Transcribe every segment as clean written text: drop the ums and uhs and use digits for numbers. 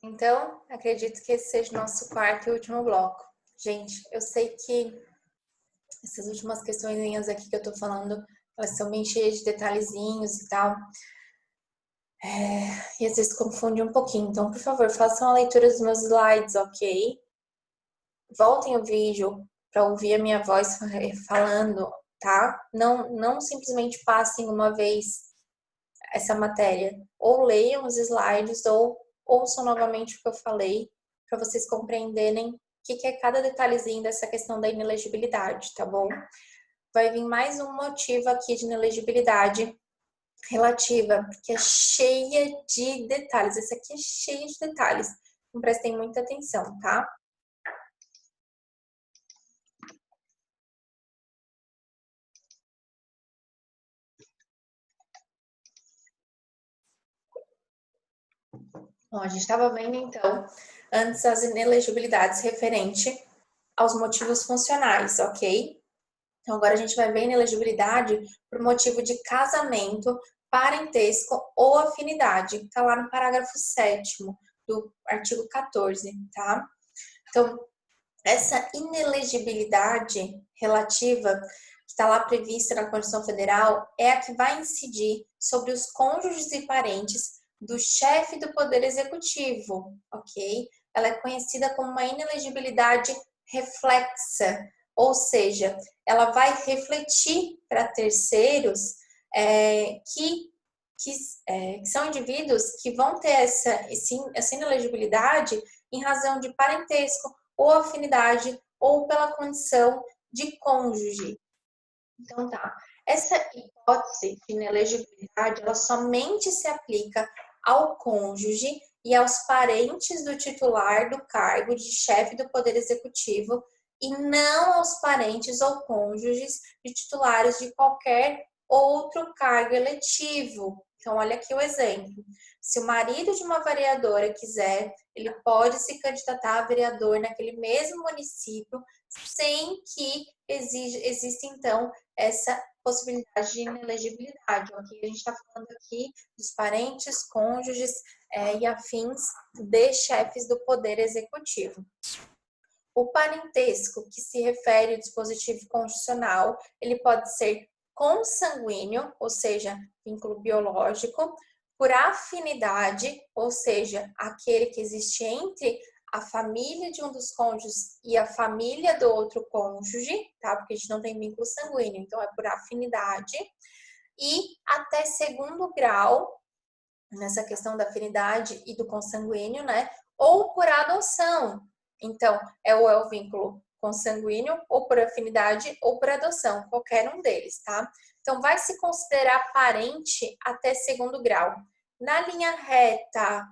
Então, acredito que esse seja o nosso quarto e último bloco. Gente, eu sei que essas últimas questões aqui que eu tô falando, elas são bem cheias de detalhezinhos e tal. E às vezes confunde um pouquinho. Então, por favor, façam a leitura dos meus slides, ok? Voltem o vídeo para ouvir a minha voz falando, tá? Não simplesmente passem uma vez essa matéria. Ou leiam os slides ou ouçam novamente o que eu falei para vocês compreenderem o que é cada detalhezinho dessa questão da inelegibilidade, tá bom? Vai vir mais um motivo aqui de inelegibilidade relativa, porque é cheia de detalhes. Esse aqui é cheio de detalhes. Então, prestem muita atenção, tá? Bom, a gente estava vendo, então, antes as inelegibilidades referente aos motivos funcionais, ok? Então, agora a gente vai ver inelegibilidade por motivo de casamento, parentesco ou afinidade. Está lá no parágrafo 7º do artigo 14, tá? Então, essa inelegibilidade relativa que está lá prevista na Constituição Federal é a que vai incidir sobre os cônjuges e parentes do chefe do Poder Executivo, ok? Ela é conhecida como uma inelegibilidade reflexa, ou seja, ela vai refletir para terceiros que são indivíduos que vão ter essa inelegibilidade em razão de parentesco ou afinidade ou pela condição de cônjuge. Então tá, essa hipótese de inelegibilidade, ela somente se aplica ao cônjuge e aos parentes do titular do cargo de chefe do Poder Executivo e não aos parentes ou cônjuges de titulares de qualquer outro cargo eletivo. Então, olha aqui o exemplo. Se o marido de uma vereadora quiser, ele pode se candidatar a vereador naquele mesmo município, sem que exista, então, essa possibilidade de inelegibilidade. Ok? A gente está falando aqui dos parentes, cônjuges e afins de chefes do Poder Executivo. O parentesco, que se refere ao dispositivo constitucional, ele pode ser consanguíneo, ou seja, vínculo biológico, por afinidade, ou seja, aquele que existe entre a família de um dos cônjuges e a família do outro cônjuge, tá? Porque a gente não tem vínculo sanguíneo, então é por afinidade. E até segundo grau, nessa questão da afinidade e do consanguíneo, né? Ou por adoção. Então, é o vínculo consanguíneo, ou por afinidade, ou por adoção, qualquer um deles, tá? Então, vai se considerar parente até segundo grau. Na linha reta,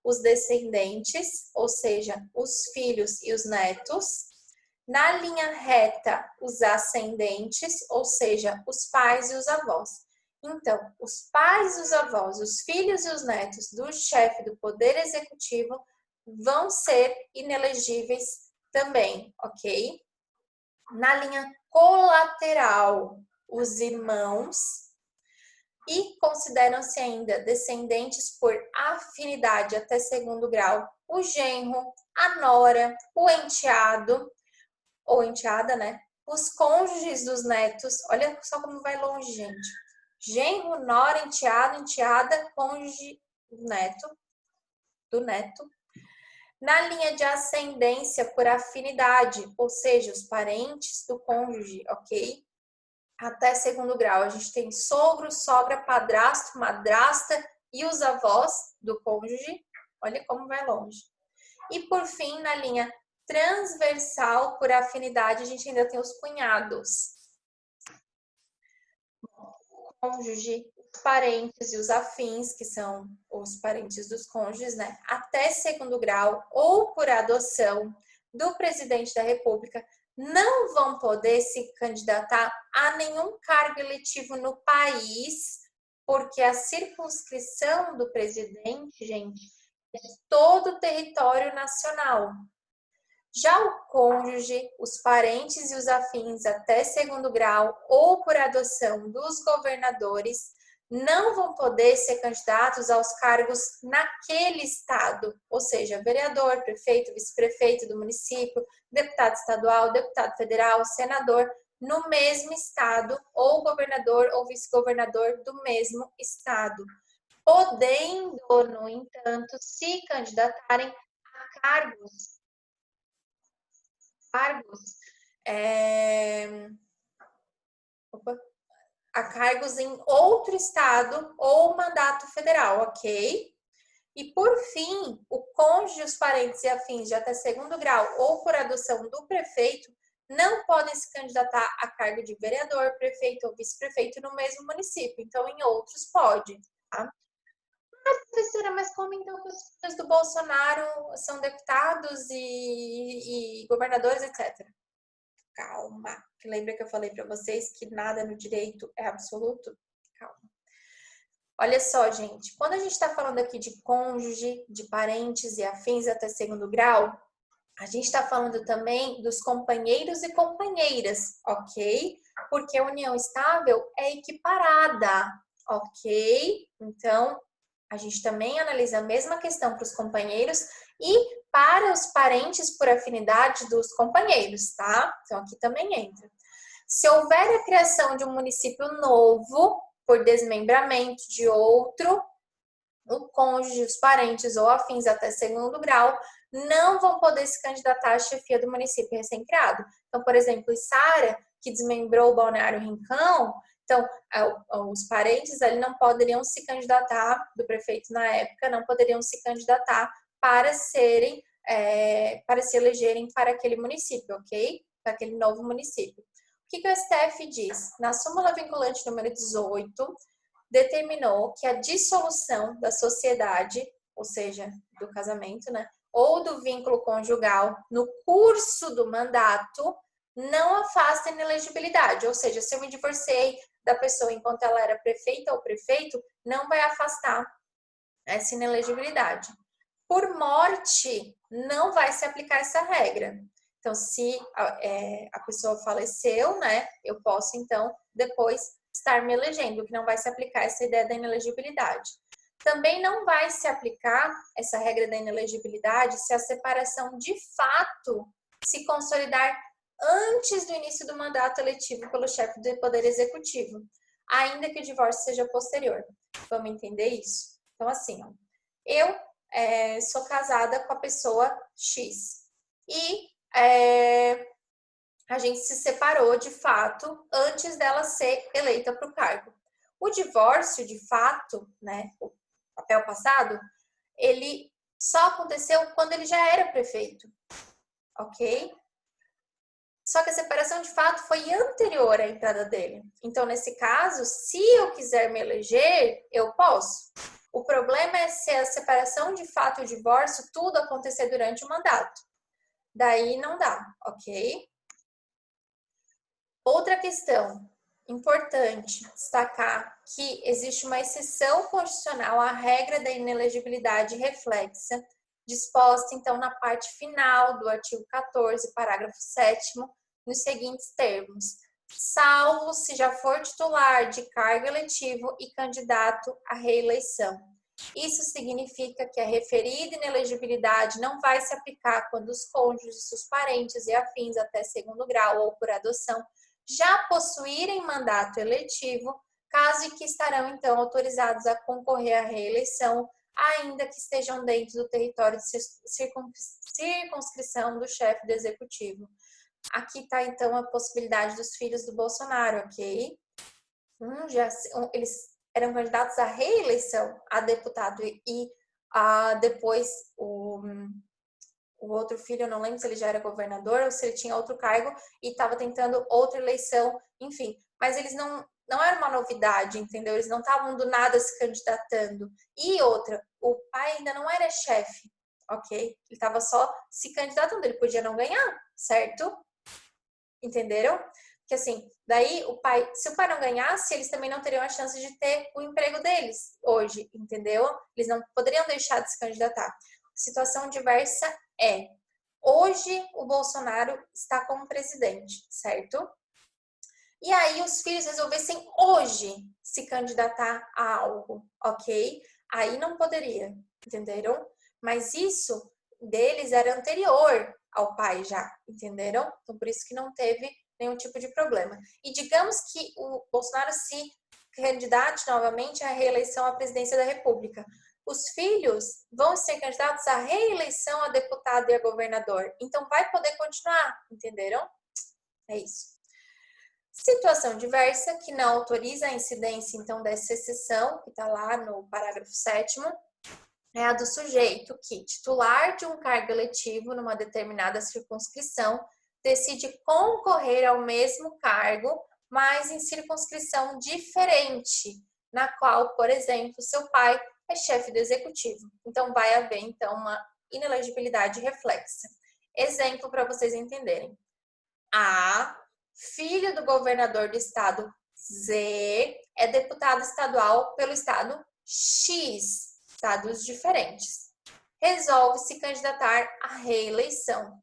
os descendentes, ou seja, os filhos e os netos. Na linha reta, os ascendentes, ou seja, os pais e os avós. Então, os pais e os avós, os filhos e os netos do chefe do Poder Executivo vão ser inelegíveis também, ok? Na linha colateral, os irmãos, e consideram-se ainda descendentes por afinidade até segundo grau o genro, a nora, o enteado, ou enteada, né? Os cônjuges dos netos, olha só como vai longe, gente. Genro, nora, enteado, enteada, cônjuge, neto, do neto. Na linha de ascendência por afinidade, ou seja, os parentes do cônjuge, ok? Até segundo grau, a gente tem sogro, sogra, padrasto, madrasta e os avós do cônjuge. Olha como vai longe. E por fim, na linha transversal por afinidade, a gente ainda tem os cunhados. O cônjuge, os parentes e os afins, que são os parentes dos cônjuges, né? Até segundo grau ou por adoção do presidente da República, não vão poder se candidatar a nenhum cargo eletivo no país, porque a circunscrição do presidente, gente, é de todo o território nacional. Já o cônjuge, os parentes e os afins até segundo grau ou por adoção dos governadores não vão poder ser candidatos aos cargos naquele estado, ou seja, vereador, prefeito, vice-prefeito do município, deputado estadual, deputado federal, senador, no mesmo estado, ou governador ou vice-governador do mesmo estado, podendo, no entanto, se candidatarem a cargos em outro estado ou mandato federal, ok? E por fim, o cônjuge, os parentes e afins de até segundo grau ou por adoção do prefeito não podem se candidatar a cargo de vereador, prefeito ou vice-prefeito no mesmo município. Então, em outros pode, tá? Professora, mas como então os filhos do Bolsonaro são deputados e governadores, etc. Calma, que lembra que eu falei para vocês que nada no direito é absoluto? Calma. Olha só, gente, quando a gente está falando aqui de cônjuge, de parentes e afins até segundo grau, a gente está falando também dos companheiros e companheiras, ok? Porque a união estável é equiparada, ok? Então, a gente também analisa a mesma questão para os companheiros e para os parentes por afinidade dos companheiros, tá? Então, aqui também entra. Se houver a criação de um município novo, por desmembramento de outro, o cônjuge, os parentes ou afins até segundo grau não vão poder se candidatar à chefia do município recém-criado. Então, por exemplo, Sara, que desmembrou o Balneário Rincão, então, os parentes ali não poderiam se candidatar, do prefeito na época, não poderiam se candidatar para para se elegerem para aquele município, ok? Para aquele novo município. O que o STF diz? Na súmula vinculante número 18, determinou que a dissolução da sociedade, ou seja, do casamento, né, ou do vínculo conjugal no curso do mandato, não afasta a inelegibilidade. Ou seja, se eu me divorciei da pessoa enquanto ela era prefeita ou prefeito, não vai afastar essa inelegibilidade. Por morte, não vai se aplicar essa regra. Então, se a pessoa faleceu, né, eu posso, então, depois estar me elegendo, que não vai se aplicar essa ideia da inelegibilidade. Também não vai se aplicar essa regra da inelegibilidade se a separação de fato se consolidar antes do início do mandato eletivo pelo chefe do Poder Executivo, ainda que o divórcio seja posterior. Vamos entender isso? Então, assim, ó, eu sou casada com a pessoa X e a gente se separou de fato antes dela ser eleita para o cargo. O divórcio, de fato, né, o papel passado, ele só aconteceu quando ele já era prefeito, ok? Só que a separação de fato foi anterior à entrada dele. Então, nesse caso, se eu quiser me eleger, eu posso. O problema é se a separação de fato e o divórcio, tudo acontecer durante o mandato. Daí não dá, ok? Outra questão importante destacar que existe uma exceção constitucional à regra da inelegibilidade reflexa, disposta então na parte final do artigo 14, parágrafo 7º, nos seguintes termos: salvo se já for titular de cargo eletivo e candidato à reeleição. Isso significa que a referida inelegibilidade não vai se aplicar quando os cônjuges, os parentes e afins até segundo grau ou por adoção já possuírem mandato eletivo, caso em que estarão então autorizados a concorrer à reeleição, ainda que estejam dentro do território de circunscrição do chefe do executivo. Aqui está então a possibilidade dos filhos do Bolsonaro, ok? Eles eram candidatos à reeleição a deputado e depois o outro filho, eu não lembro se ele já era governador ou se ele tinha outro cargo e estava tentando outra eleição, enfim. Mas eles não era uma novidade, entendeu? Eles não estavam do nada se candidatando. E outra, o pai ainda não era chefe, ok? Ele estava só se candidatando, ele podia não ganhar, certo? Entenderam? Porque assim, daí se o pai não ganhasse, eles também não teriam a chance de ter o emprego deles hoje, entendeu? Eles não poderiam deixar de se candidatar. Situação diversa hoje o Bolsonaro está como presidente, certo? e aí os filhos resolvessem hoje se candidatar a algo, ok? Aí não poderia, entenderam? Mas isso deles era anterior ao pai já, entenderam? Então por isso que não teve nenhum tipo de problema. E digamos que o Bolsonaro se candidate novamente à reeleição à presidência da República. Os filhos vão ser candidatos à reeleição a deputado e a governador. Então vai poder continuar, entenderam? É isso. Situação diversa, que não autoriza a incidência, então, dessa exceção, que está lá no parágrafo 7º, é a do sujeito que, titular de um cargo eletivo numa determinada circunscrição, decide concorrer ao mesmo cargo, mas em circunscrição diferente, na qual, por exemplo, seu pai é chefe do executivo. Então, vai haver, então, uma inelegibilidade reflexa. Exemplo para vocês entenderem. A, filho do governador do estado Z, é deputado estadual pelo estado X, estados diferentes. Resolve se candidatar à reeleição.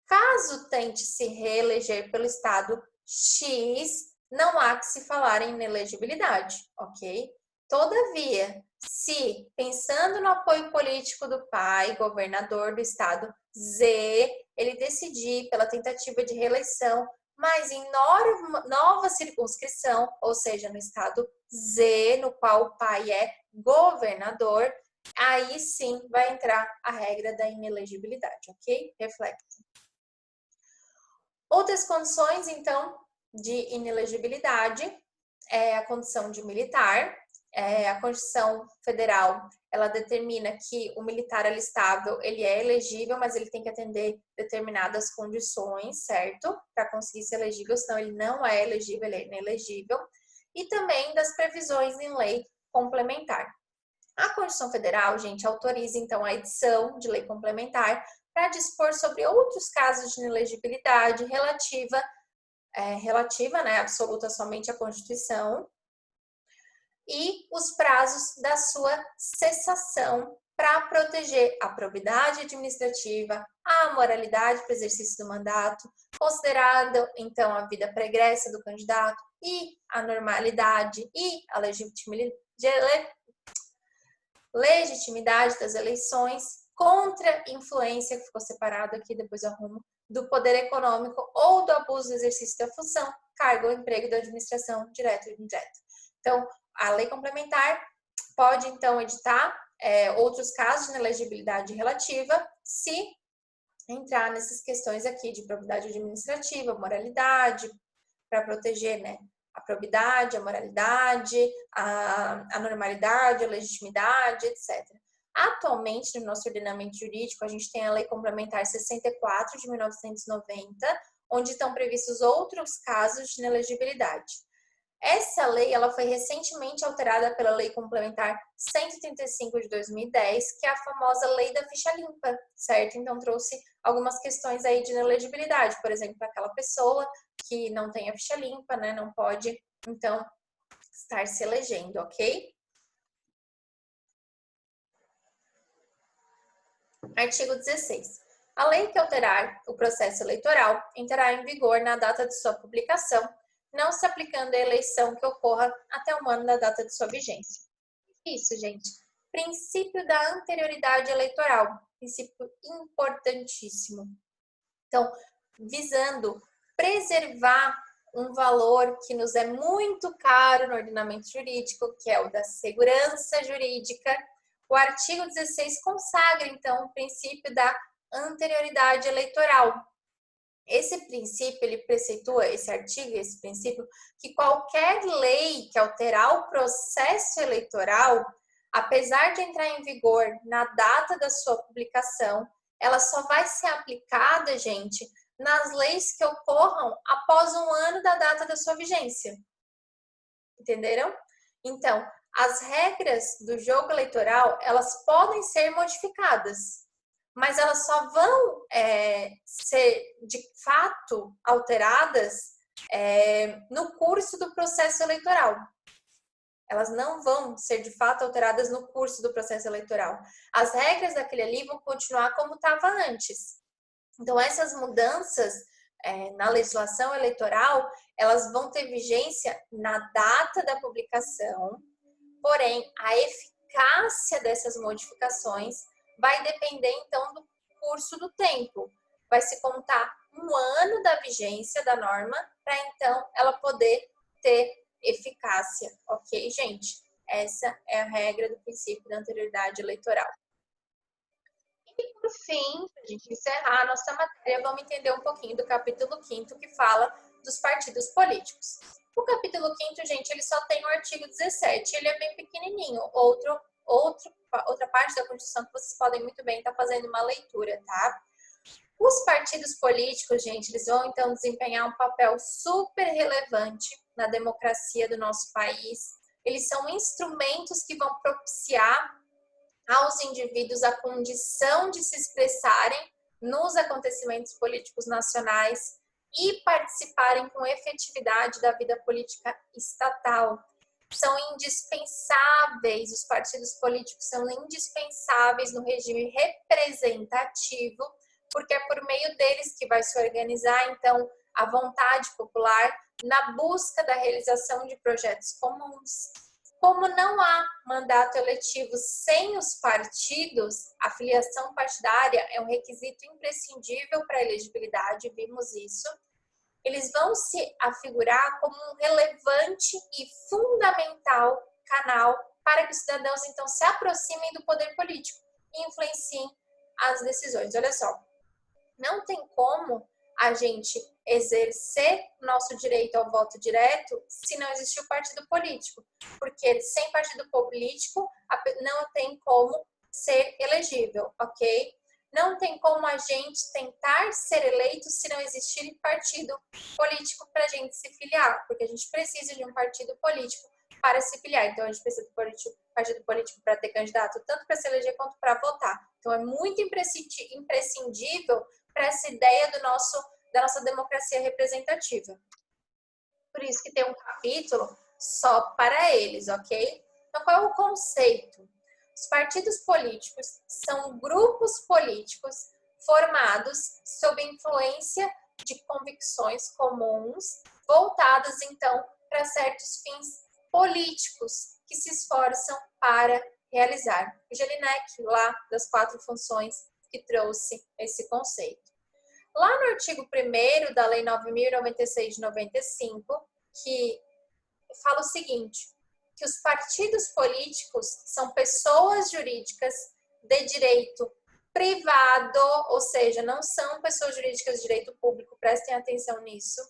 Caso tente se reeleger pelo estado X, não há que se falar em inelegibilidade, ok? Todavia, se, pensando no apoio político do pai, governador do estado Z, ele decidir pela tentativa de reeleição, mas em nova circunscrição, ou seja, no estado Z, no qual o pai é governador, aí sim vai entrar a regra da inelegibilidade, ok? Reflexo. Outras condições, então, de inelegibilidade é a condição de militar. A Constituição Federal, ela determina que o militar alistável, ele é elegível, mas ele tem que atender determinadas condições, certo? Para conseguir ser elegível, senão ele não é elegível, ele é inelegível. E também das previsões em lei complementar. A Constituição Federal, gente, autoriza, então, a edição de lei complementar para dispor sobre outros casos de inelegibilidade relativa, né, absoluta somente à Constituição, e os prazos da sua cessação para proteger a probidade administrativa, a moralidade para o exercício do mandato, considerada, então, a vida pregressa do candidato e a normalidade e a legitimidade das eleições contra influência, que ficou separado aqui, depois eu arrumo, do poder econômico ou do abuso do exercício da função, cargo ou emprego da administração, direto ou indireto. Então, a lei complementar pode, então, editar outros casos de inelegibilidade relativa se entrar nessas questões aqui de probidade administrativa, moralidade, para proteger, né, a probidade, a moralidade, a normalidade, a legitimidade, etc. Atualmente, no nosso ordenamento jurídico, a gente tem a Lei Complementar 64 de 1990, onde estão previstos outros casos de inelegibilidade. Essa lei ela foi recentemente alterada pela Lei Complementar 135 de 2010, que é a famosa Lei da Ficha Limpa, certo? Então trouxe algumas questões aí de inelegibilidade, por exemplo, aquela pessoa que não tem a ficha limpa, né, não pode, então, estar se elegendo, ok? Artigo 16. A lei que alterar o processo eleitoral entrará em vigor na data de sua publicação, não se aplicando à eleição que ocorra até um ano da data de sua vigência. Isso, gente. Princípio da anterioridade eleitoral. Princípio importantíssimo. Então, visando preservar um valor que nos é muito caro no ordenamento jurídico, que é o da segurança jurídica, o artigo 16 consagra, então, o princípio da anterioridade eleitoral. Esse princípio, ele preceitua, esse artigo, esse princípio, que qualquer lei que alterar o processo eleitoral, apesar de entrar em vigor na data da sua publicação, ela só vai ser aplicada, gente, nas leis que ocorram após um ano da data da sua vigência. Entenderam? Então, as regras do jogo eleitoral, elas podem ser modificadas, mas elas só vão ser de fato alteradas no curso do processo eleitoral. Elas não vão ser de fato alteradas no curso do processo eleitoral. As regras daquele ali vão continuar como estava antes. Então, essas mudanças na legislação eleitoral, elas vão ter vigência na data da publicação, porém, a eficácia dessas modificações vai depender, então, do curso do tempo. Vai se contar um ano da vigência da norma para, então, ela poder ter eficácia, ok, gente? Essa é a regra do princípio da anterioridade eleitoral. E, por fim, para a gente encerrar a nossa matéria, vamos entender um pouquinho do capítulo 5º, que fala dos partidos políticos. O capítulo 5º, gente, ele só tem o artigo 17, ele é bem pequenininho. Outra parte da Constituição que vocês podem muito bem estar fazendo uma leitura, tá? Os partidos políticos, gente, eles vão, então, desempenhar um papel super relevante na democracia do nosso país. Eles são instrumentos que vão propiciar aos indivíduos a condição de se expressarem nos acontecimentos políticos nacionais e participarem com efetividade da vida política estatal. São indispensáveis, os partidos políticos são indispensáveis no regime representativo, porque é por meio deles que vai se organizar, então, a vontade popular na busca da realização de projetos comuns. Como não há mandato eletivo sem os partidos, a filiação partidária é um requisito imprescindível para a elegibilidade, vimos isso. Eles vão se afigurar como um relevante e fundamental canal para que os cidadãos, então, se aproximem do poder político e influenciem as decisões. Olha só, não tem como a gente exercer nosso direito ao voto direto se não existir o partido político, porque sem partido político não tem como ser elegível, ok? Não tem como a gente tentar ser eleito se não existir partido político para a gente se filiar, porque a gente precisa de um partido político para se filiar. Então, a gente precisa de partido político para ter candidato, tanto para se eleger quanto para votar. Então, é muito imprescindível para essa ideia da nossa democracia representativa. Por isso que tem um capítulo só para eles, ok? Então, qual é o conceito? Os partidos políticos são grupos políticos formados sob influência de convicções comuns, voltadas, então, para certos fins políticos que se esforçam para realizar. O Jelinek, lá das 4 funções, que trouxe esse conceito. Lá no artigo 1º da Lei 9.096 de 95, que fala o seguinte, que os partidos políticos são pessoas jurídicas de direito privado, ou seja, não são pessoas jurídicas de direito público, prestem atenção nisso,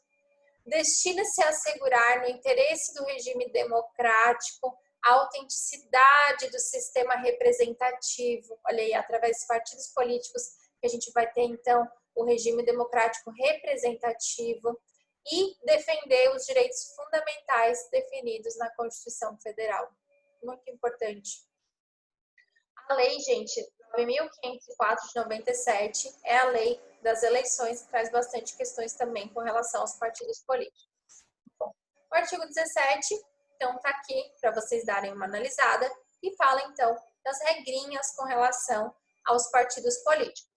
destina-se a assegurar no interesse do regime democrático a autenticidade do sistema representativo. Olha aí, através dos partidos políticos que a gente vai ter, então, o regime democrático representativo e defender os direitos fundamentais definidos na Constituição Federal. Muito importante. A lei, gente, 9.504 de 97 é a lei das eleições, que traz bastante questões também com relação aos partidos políticos. Bom, o artigo 17, então, está aqui para vocês darem uma analisada e fala, então, das regrinhas com relação aos partidos políticos.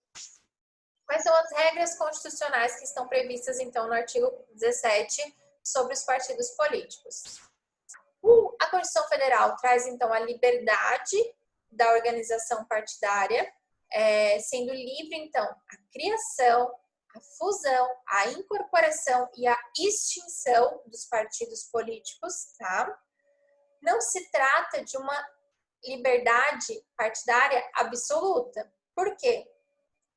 Quais são as regras constitucionais que estão previstas, então, no artigo 17 sobre os partidos políticos? A Constituição Federal traz, então, a liberdade da organização partidária, sendo livre, então, a criação, a fusão, a incorporação e a extinção dos partidos políticos, tá? Não se trata de uma liberdade partidária absoluta. Por quê?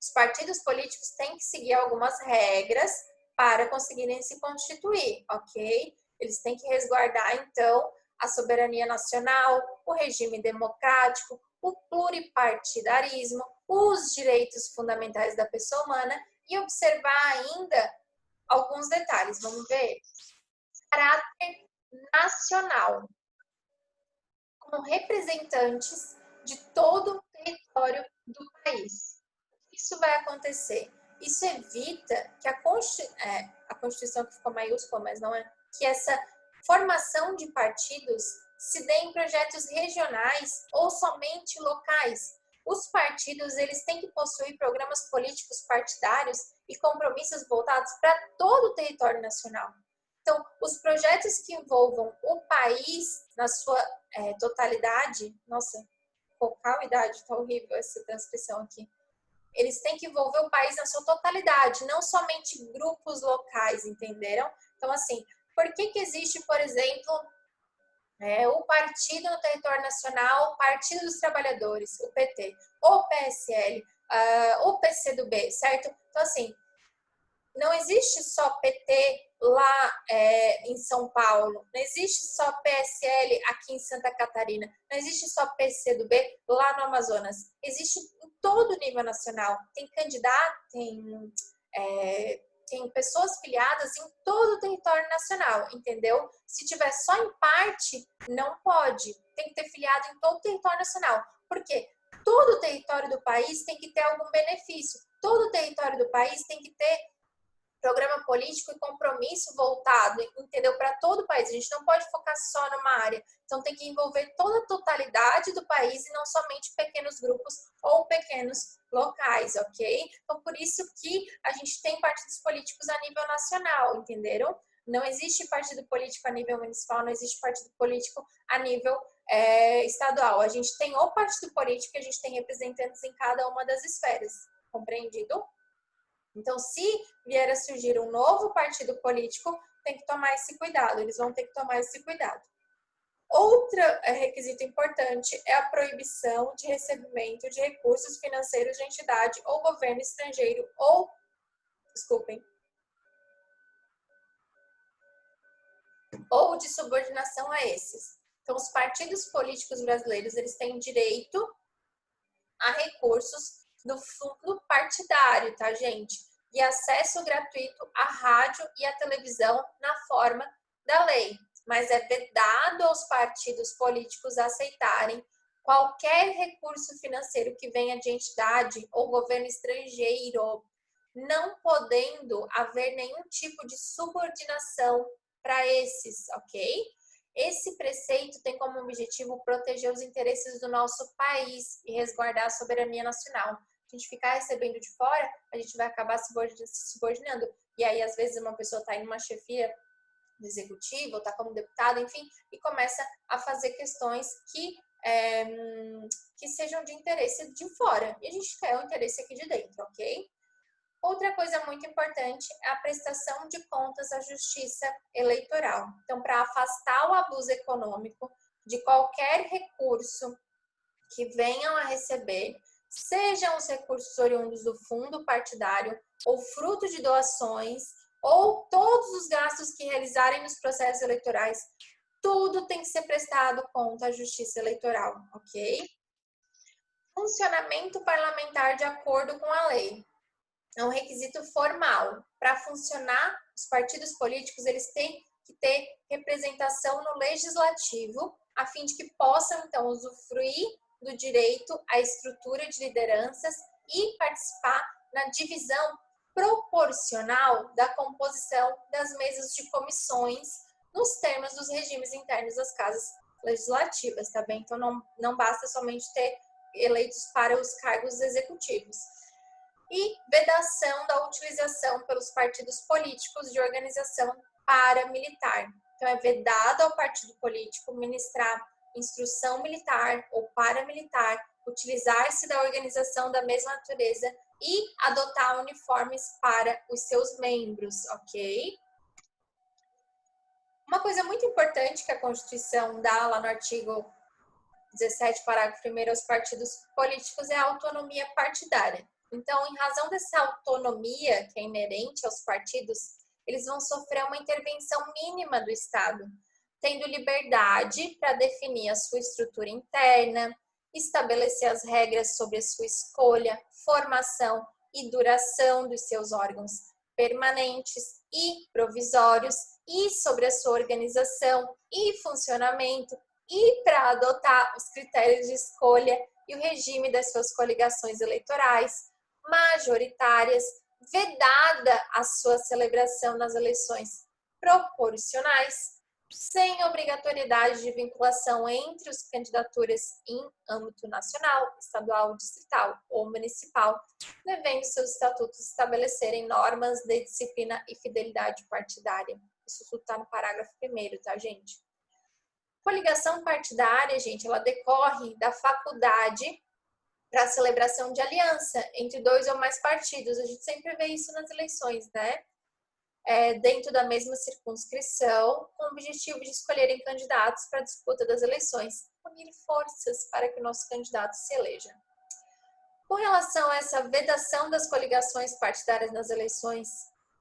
Os partidos políticos têm que seguir algumas regras para conseguirem se constituir, ok? Eles têm que resguardar, então, a soberania nacional, o regime democrático, o pluripartidarismo, os direitos fundamentais da pessoa humana e observar ainda alguns detalhes. Vamos ver? Caráter nacional, com representantes de todo o território do país. Isso vai acontecer. Isso evita que a Constituição, que ficou maiúscula, mas não é, que essa formação de partidos se dê em projetos regionais ou somente locais. Os partidos, eles têm que possuir programas políticos partidários e compromissos voltados para todo o território nacional. Então, os projetos que envolvam o país na sua totalidade, nossa, focalidade, tá horrível essa transcrição aqui. Eles têm que envolver o país na sua totalidade, não somente grupos locais, entenderam? Então, assim, por que existe, por exemplo, o partido no território nacional, o Partido dos Trabalhadores, o PT, o PSL, o PCdoB, certo? Então, assim, não existe só PT lá em São Paulo, não existe só PSL aqui em Santa Catarina, não existe só PCdoB lá no Amazonas, existe em todo o nível nacional. Tem candidato, tem pessoas filiadas em todo o território nacional, entendeu? Se tiver só em parte, não pode. Tem que ter filiado em todo o território nacional. Por quê? Todo o território do país tem que ter algum benefício. Todo o território do país tem que ter programa político e compromisso voltado, entendeu? Para todo o país. A gente não pode focar só numa área. Então, tem que envolver toda a totalidade do país e não somente pequenos grupos ou pequenos locais, ok? Então, por isso que a gente tem partidos políticos a nível nacional, entenderam? Não existe partido político a nível municipal, não existe partido político a nível estadual. A gente tem o partido político e a gente tem representantes em cada uma das esferas. Compreendido? Então, se vier a surgir um novo partido político, tem que tomar esse cuidado, eles vão ter que tomar esse cuidado. Outro requisito importante é a proibição de recebimento de recursos financeiros de entidade ou governo estrangeiro ou de subordinação a esses. Então, os partidos políticos brasileiros, eles têm direito a recursos do fundo partidário, tá, gente? E acesso gratuito à rádio e à televisão na forma da lei. Mas é vedado aos partidos políticos aceitarem qualquer recurso financeiro que venha de entidade ou governo estrangeiro, não podendo haver nenhum tipo de subordinação para esses, ok? Esse preceito tem como objetivo proteger os interesses do nosso país e resguardar a soberania nacional. Se a gente ficar recebendo de fora, a gente vai acabar se subordinando. E aí, às vezes, uma pessoa está em uma chefia do executivo, está como deputado, enfim, e começa a fazer questões que sejam de interesse de fora. E a gente quer o interesse aqui de dentro, ok? Outra coisa muito importante é a prestação de contas à Justiça Eleitoral. Então, para afastar o abuso econômico de qualquer recurso que venham a receber, sejam os recursos oriundos do fundo partidário ou fruto de doações, ou todos os gastos que realizarem nos processos eleitorais, tudo tem que ser prestado conta à Justiça Eleitoral, ok? Funcionamento parlamentar de acordo com a lei. É um requisito formal. Para funcionar, os partidos políticos eles têm que ter representação no legislativo, a fim de que possam, então, usufruir do direito à estrutura de lideranças e participar na divisão proporcional da composição das mesas de comissões nos termos dos regimes internos das casas legislativas, tá bem? Então, não basta somente ter eleitos para os cargos executivos. E vedação da utilização pelos partidos políticos de organização paramilitar. Então, é vedado ao partido político ministrar instrução militar ou paramilitar, utilizar-se da organização da mesma natureza e adotar uniformes para os seus membros, ok? Uma coisa muito importante que a Constituição dá lá no artigo 17, parágrafo 1º aos partidos políticos é a autonomia partidária. Então, em razão dessa autonomia que é inerente aos partidos, eles vão sofrer uma intervenção mínima do Estado, tendo liberdade para definir a sua estrutura interna, estabelecer as regras sobre a sua escolha, formação e duração dos seus órgãos permanentes e provisórios e sobre a sua organização e funcionamento e para adotar os critérios de escolha e o regime das suas coligações eleitorais majoritárias, vedada a sua celebração nas eleições proporcionais, sem obrigatoriedade de vinculação entre as candidaturas em âmbito nacional, estadual, distrital ou municipal, devendo seus estatutos estabelecerem normas de disciplina e fidelidade partidária. Isso tudo está no parágrafo 1º, tá, gente? Coligação partidária, gente, ela decorre da faculdade para a celebração de aliança entre 2 ou mais partidos. A gente sempre vê isso nas eleições, né? Dentro da mesma circunscrição, com o objetivo de escolherem candidatos para a disputa das eleições, unir forças para que o nosso candidato se eleja. Com relação a essa vedação das coligações partidárias nas eleições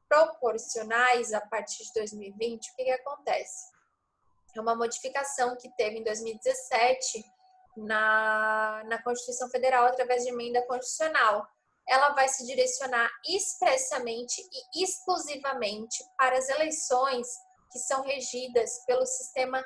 proporcionais a partir de 2020, o que acontece? É uma modificação que teve em 2017 na Constituição Federal através de emenda constitucional. Ela vai se direcionar expressamente e exclusivamente para as eleições que são regidas pelo sistema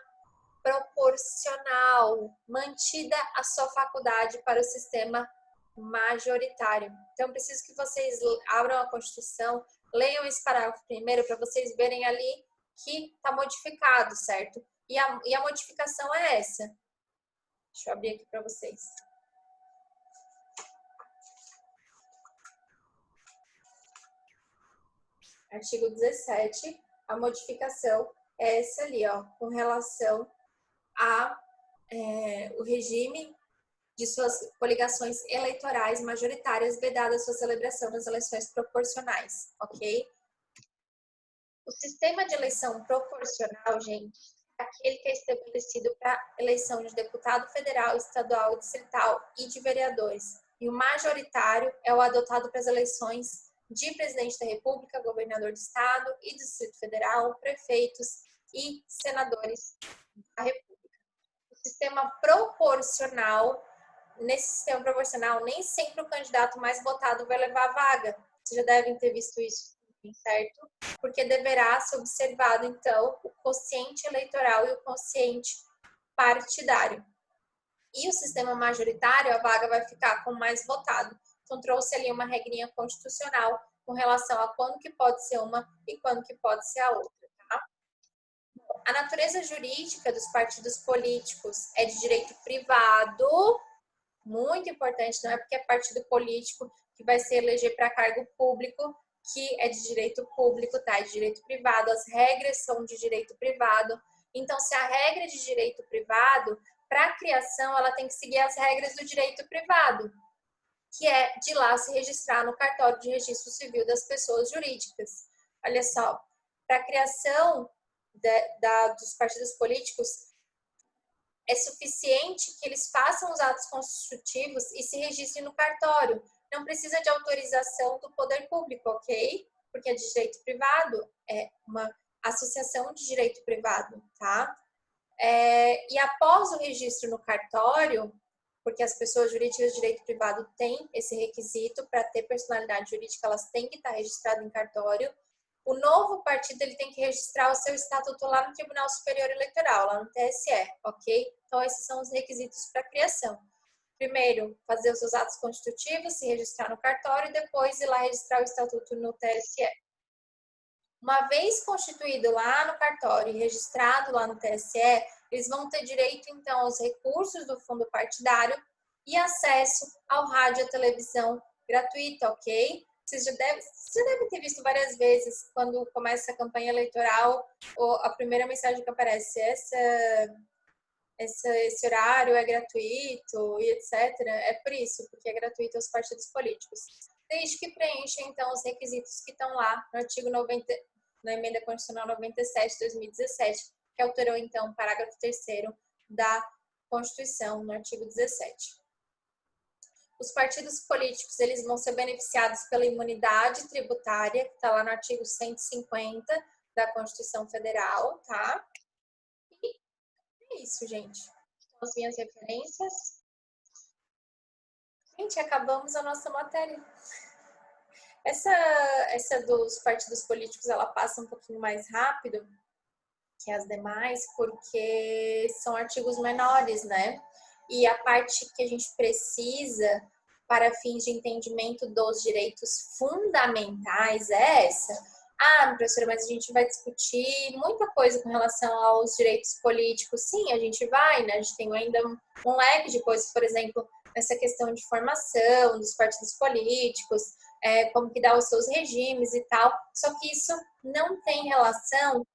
proporcional, mantida a sua faculdade para o sistema majoritário. Então, preciso que vocês abram a Constituição, leiam esse parágrafo primeiro para vocês verem ali que está modificado, certo? E a modificação é essa. Deixa eu abrir aqui para vocês. Artigo 17, a modificação é essa ali, ó, com relação a o regime de suas coligações eleitorais majoritárias vedada a sua celebração nas eleições proporcionais, ok? O sistema de eleição proporcional, gente, é aquele que é estabelecido para eleição de deputado federal, estadual, distrital e de vereadores. E o majoritário é o adotado para as eleições de presidente da República, governador de estado e Distrito Federal, prefeitos e senadores da República. O sistema proporcional, nesse sistema proporcional, nem sempre o candidato mais votado vai levar a vaga. Vocês já devem ter visto isso, certo? Porque deverá ser observado, então, o quociente eleitoral e o quociente partidário. E o sistema majoritário, a vaga vai ficar com o mais votado. Então, trouxe ali uma regrinha constitucional com relação a quando que pode ser uma e quando que pode ser a outra, tá? A natureza jurídica dos partidos políticos é de direito privado, muito importante, não é porque é partido político que vai se eleger para cargo público que é de direito público, tá? É de direito privado, as regras são de direito privado. Então, se a regra é de direito privado, para a criação, ela tem que seguir as regras do direito privado, que é de lá se registrar no cartório de registro civil das pessoas jurídicas. Olha só, para a criação dos partidos políticos, é suficiente que eles façam os atos constitutivos e se registrem no cartório. Não precisa de autorização do poder público, ok? Porque é de direito privado, é uma associação de direito privado, tá? E após o registro no cartório, porque as pessoas jurídicas de direito privado têm esse requisito para ter personalidade jurídica, elas têm que estar registradas em cartório. O novo partido ele tem que registrar o seu estatuto lá no Tribunal Superior Eleitoral, lá no TSE, ok? Então, esses são os requisitos para a criação. Primeiro, fazer os seus atos constitutivos, se registrar no cartório e depois ir lá registrar o estatuto no TSE. Uma vez constituído lá no cartório e registrado lá no TSE, eles vão ter direito, então, aos recursos do fundo partidário e acesso ao rádio e à televisão gratuita, ok? Vocês já devem ter visto várias vezes, quando começa a campanha eleitoral, a primeira mensagem que aparece, esse horário é gratuito e etc. É por isso, porque é gratuito aos partidos políticos. Desde que preenchem, então, os requisitos que estão lá no artigo 90, na Emenda Constitucional 97 de 2017, que alterou, então, o parágrafo 3º da Constituição, no artigo 17. Os partidos políticos, eles vão ser beneficiados pela imunidade tributária, que está lá no artigo 150 da Constituição Federal, tá? E é isso, gente. São as minhas referências. Gente, acabamos a nossa matéria. Essa dos partidos políticos, ela passa um pouquinho mais rápido que as demais, porque são artigos menores, né? E a parte que a gente precisa para fins de entendimento dos direitos fundamentais é essa. Ah, professora, mas a gente vai discutir muita coisa com relação aos direitos políticos. Sim, a gente vai, né? A gente tem ainda um leque de coisas, por exemplo, nessa questão de formação dos partidos políticos, como que dá os seus regimes e tal. Só que isso não tem relação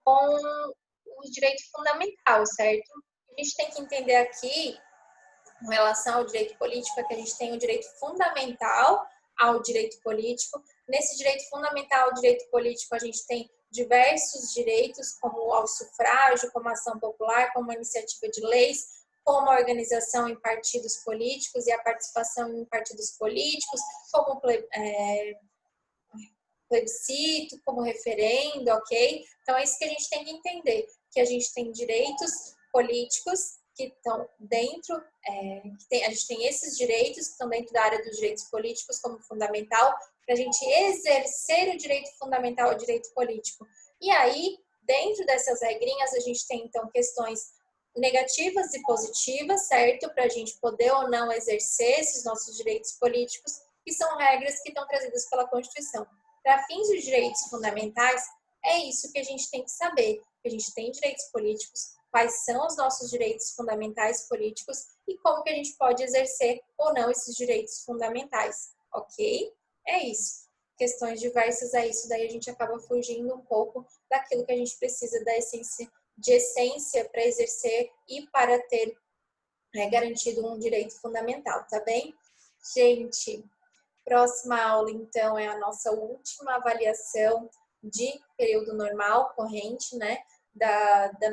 com o direito fundamental, certo? A gente tem que entender aqui, em relação ao direito político, é que a gente tem o direito fundamental ao direito político. Nesse direito fundamental ao direito político, a gente tem diversos direitos, como ao sufrágio, como a ação popular, como a iniciativa de leis, como a organização em partidos políticos e a participação em partidos políticos, como plebiscito, como referendo, ok? Então é isso que a gente tem que entender, que a gente tem direitos políticos que estão dentro, a gente tem esses direitos que estão dentro da área dos direitos políticos como fundamental para a gente exercer o direito fundamental ao direito político. E aí, dentro dessas regrinhas, a gente tem então questões negativas e positivas, certo? Para a gente poder ou não exercer esses nossos direitos políticos, que são regras que estão trazidas pela Constituição. Para fins dos direitos fundamentais, é isso que a gente tem que saber, que a gente tem direitos políticos, quais são os nossos direitos fundamentais políticos e como que a gente pode exercer ou não esses direitos fundamentais, ok? É isso. Questões diversas é isso, daí a gente acaba fugindo um pouco daquilo que a gente precisa da essência para exercer e para ter garantido um direito fundamental, tá bem? Gente, próxima aula, então, é a nossa última avaliação de período normal, corrente, né, da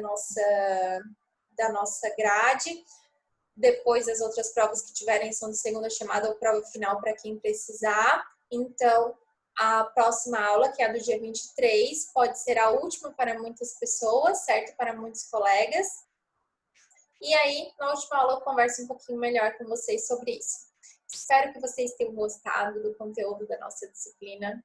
nossa grade. Depois, as outras provas que tiverem são de segunda chamada ou prova final para quem precisar. Então, a próxima aula, que é a do dia 23, pode ser a última para muitas pessoas, certo? Para muitos colegas. E aí, na última aula, eu converso um pouquinho melhor com vocês sobre isso. Espero que vocês tenham gostado do conteúdo da nossa disciplina.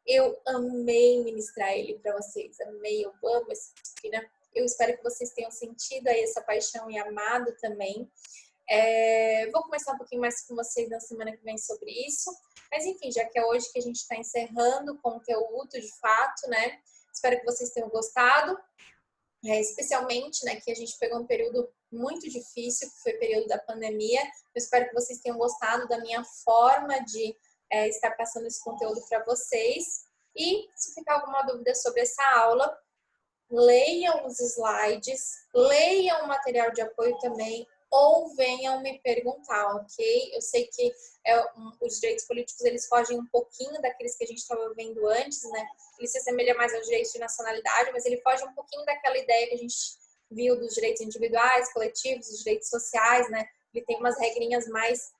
Eu amei ministrar ele para vocês, amei, eu amo essa disciplina. Eu espero que vocês tenham sentido aí essa paixão e amado também. Vou começar um pouquinho mais com vocês na semana que vem sobre isso. Mas enfim, já que é hoje que a gente está encerrando o conteúdo de fato, né? Espero que vocês tenham gostado. Especialmente, né, que a gente pegou um período muito difícil, que foi o período da pandemia. Eu espero que vocês tenham gostado da minha forma de estar passando esse conteúdo para vocês. E se ficar alguma dúvida sobre essa aula, leiam os slides, leiam o material de apoio também, ou venham me perguntar, ok? Eu sei que os direitos políticos, eles fogem um pouquinho daqueles que a gente estava vendo antes, né? Ele se assemelha mais aos direitos de nacionalidade, mas ele foge um pouquinho daquela ideia que a gente viu dos direitos individuais, coletivos, dos direitos sociais, né? Ele tem umas regrinhas mais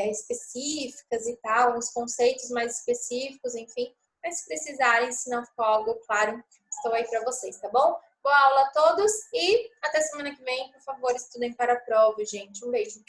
específicas e tal, uns conceitos mais específicos, enfim. Mas se precisarem, se não ficou algo claro, estou aí para vocês, tá bom? Boa aula a todos e até semana que vem. Por favor, estudem para a prova, gente. Um beijo.